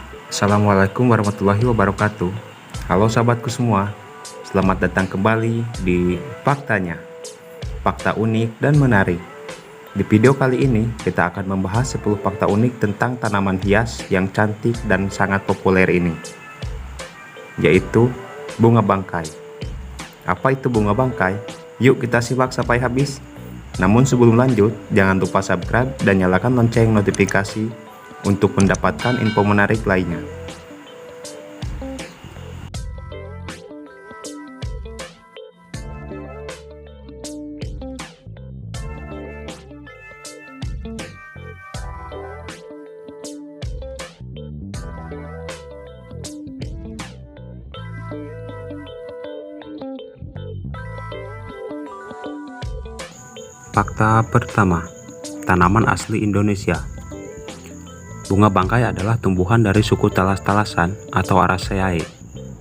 Assalamualaikum warahmatullahi wabarakatuh. Halo sahabatku semua, selamat datang kembali di Faktanya, fakta unik dan menarik. Di video kali ini kita akan membahas 10 fakta unik tentang tanaman hias yang cantik dan sangat populer ini, yaitu bunga bangkai. Apa itu bunga bangkai? Yuk kita simak sampai habis. Namun sebelum lanjut, jangan lupa subscribe dan nyalakan lonceng notifikasi untuk mendapatkan info menarik lainnya. Fakta pertama, tanaman asli Indonesia. Bunga bangkai adalah tumbuhan dari suku talas-talasan atau Araceae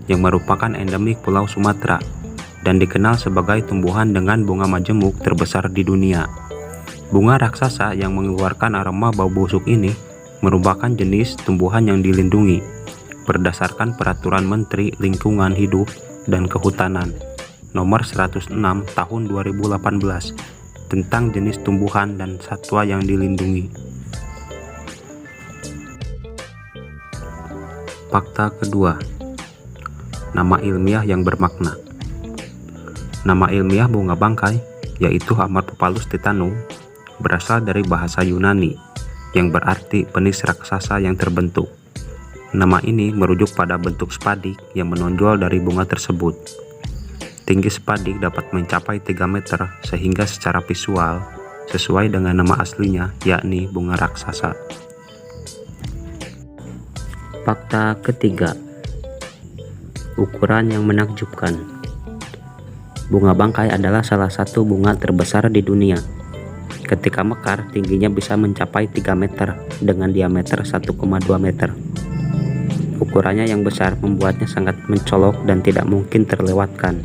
yang merupakan endemik Pulau Sumatera dan dikenal sebagai tumbuhan dengan bunga majemuk terbesar di dunia. Bunga raksasa yang mengeluarkan aroma bau busuk ini merupakan jenis tumbuhan yang dilindungi berdasarkan Peraturan Menteri Lingkungan Hidup dan Kehutanan Nomor 106 Tahun 2018 tentang jenis tumbuhan dan satwa yang dilindungi. Fakta kedua, nama ilmiah yang bermakna. Nama ilmiah bunga bangkai, yaitu Hamarpopalus titanum, berasal dari bahasa Yunani yang berarti penis raksasa yang terbentuk. Nama ini merujuk pada bentuk spadik yang menonjol dari bunga tersebut. Tinggi spadik dapat mencapai 3 meter sehingga secara visual sesuai dengan nama aslinya, yakni bunga raksasa. Fakta ketiga, ukuran yang menakjubkan. Bunga bangkai adalah salah satu bunga terbesar di dunia. Ketika mekar, tingginya bisa mencapai 3 meter dengan diameter 1,2 meter. Ukurannya yang besar membuatnya sangat mencolok dan tidak mungkin terlewatkan.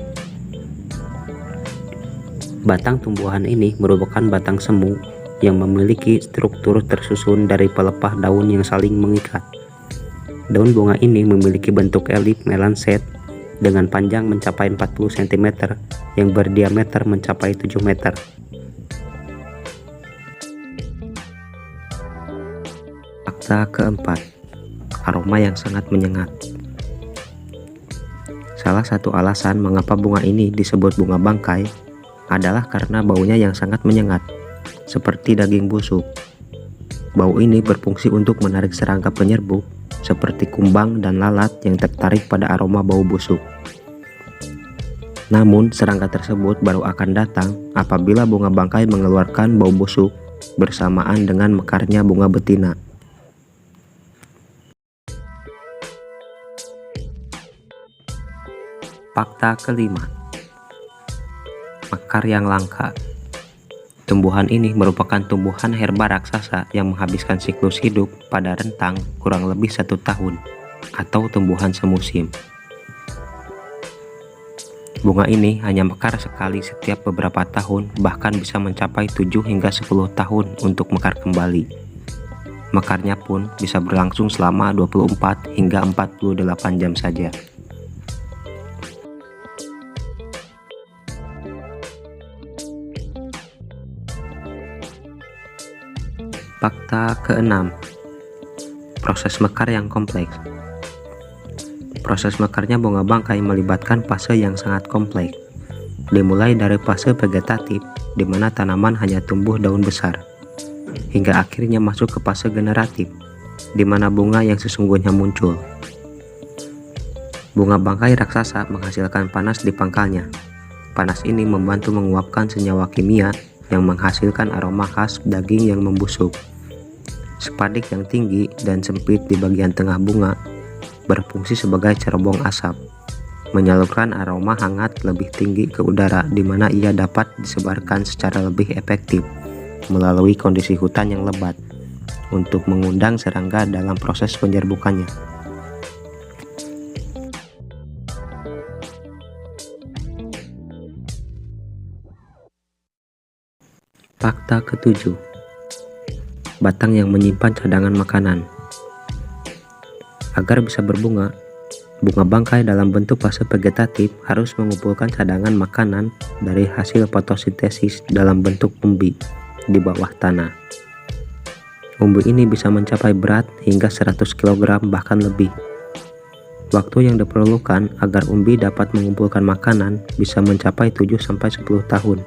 Batang tumbuhan ini merupakan batang semu yang memiliki struktur tersusun dari pelepah daun yang saling mengikat. Daun bunga ini memiliki bentuk elip melanset dengan panjang mencapai 40 cm yang berdiameter mencapai 7 meter. Fakta keempat, aroma yang sangat menyengat. Salah satu alasan mengapa bunga ini disebut bunga bangkai adalah karena baunya yang sangat menyengat, seperti daging busuk. Bau ini berfungsi untuk menarik serangga penyerbuk seperti kumbang dan lalat yang tertarik pada aroma bau busuk. Namun, serangga tersebut baru akan datang apabila bunga bangkai mengeluarkan bau busuk bersamaan dengan mekarnya bunga betina. Fakta kelima, mekar yang langka. Tumbuhan ini merupakan tumbuhan herba raksasa yang menghabiskan siklus hidup pada rentang kurang lebih 1 tahun atau tumbuhan semusim. Bunga ini hanya mekar sekali setiap beberapa tahun, bahkan bisa mencapai 7 hingga 10 tahun untuk mekar kembali. Mekarnya pun bisa berlangsung selama 24 hingga 48 jam saja. Fakta keenam, proses mekar yang kompleks. Proses mekarnya bunga bangkai melibatkan fase yang sangat kompleks, dimulai dari fase vegetatif di mana tanaman hanya tumbuh daun besar, hingga akhirnya masuk ke fase generatif di mana bunga yang sesungguhnya muncul. Bunga bangkai raksasa menghasilkan panas di pangkalnya. Panas ini membantu menguapkan senyawa kimia yang menghasilkan aroma khas daging yang membusuk. Spadik yang tinggi dan sempit di bagian tengah bunga berfungsi sebagai cerobong asap, menyalurkan aroma hangat lebih tinggi ke udara di mana ia dapat disebarkan secara lebih efektif melalui kondisi hutan yang lebat untuk mengundang serangga dalam proses penyerbukannya. Fakta ketujuh, batang yang menyimpan cadangan makanan. Agar bisa berbunga, bunga bangkai dalam bentuk fase vegetatif harus mengumpulkan cadangan makanan dari hasil fotosintesis dalam bentuk umbi di bawah tanah. Umbi ini bisa mencapai berat hingga 100 kg bahkan lebih. Waktu yang diperlukan agar umbi dapat mengumpulkan makanan bisa mencapai 7-10 tahun.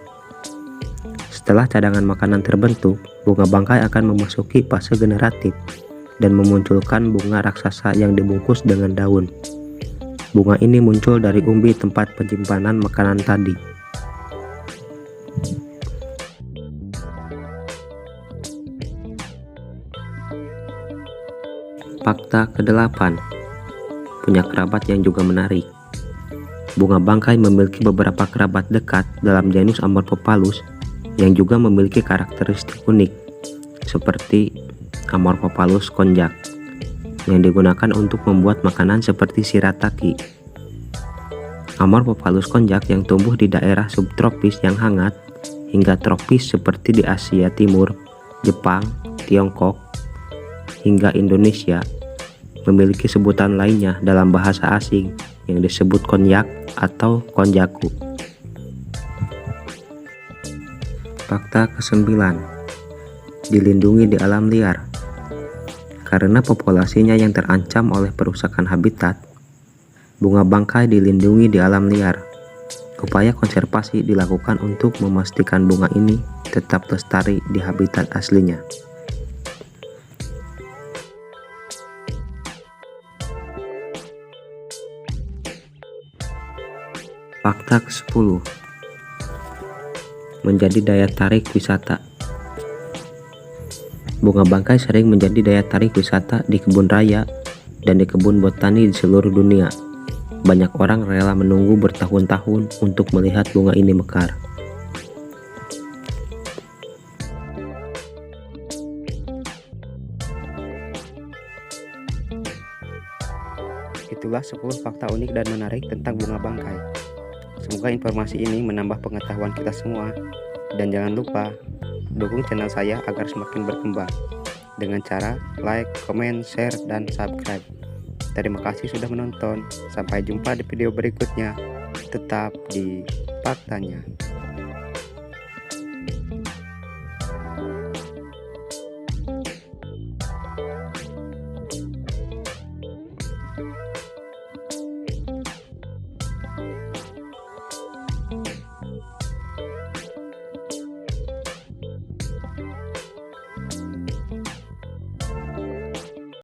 Setelah cadangan makanan terbentuk, bunga bangkai akan memasuki fase generatif dan memunculkan bunga raksasa yang dibungkus dengan daun. Bunga ini muncul dari umbi tempat penyimpanan makanan tadi. Fakta ke-8. Punya kerabat yang juga menarik. Bunga bangkai memiliki beberapa kerabat dekat dalam genus Amorphophallus yang juga memiliki karakteristik unik, seperti Amorphophallus konjac yang digunakan untuk membuat makanan seperti shirataki. Amorphophallus konjac yang tumbuh di daerah subtropis yang hangat hingga tropis seperti di Asia Timur, Jepang, Tiongkok, hingga Indonesia memiliki sebutan lainnya dalam bahasa asing yang disebut konyak atau konjaku. Fakta ke-9. Dilindungi di alam liar. Karena populasinya yang terancam oleh perusakan habitat, bunga bangkai dilindungi di alam liar. Upaya konservasi dilakukan untuk memastikan bunga ini tetap lestari di habitat aslinya. Fakta ke-10. Menjadi daya tarik wisata. Bunga bangkai sering menjadi daya tarik wisata di kebun raya dan di kebun botani di seluruh dunia. Banyak orang rela menunggu bertahun-tahun untuk melihat bunga ini mekar. Itulah 10 fakta unik dan menarik tentang bunga bangkai. Semoga informasi ini menambah pengetahuan kita semua, dan jangan lupa dukung channel saya agar semakin berkembang dengan cara like, comment, share, dan subscribe. Terima kasih sudah menonton. Sampai jumpa di video berikutnya. Tetap di faktanya.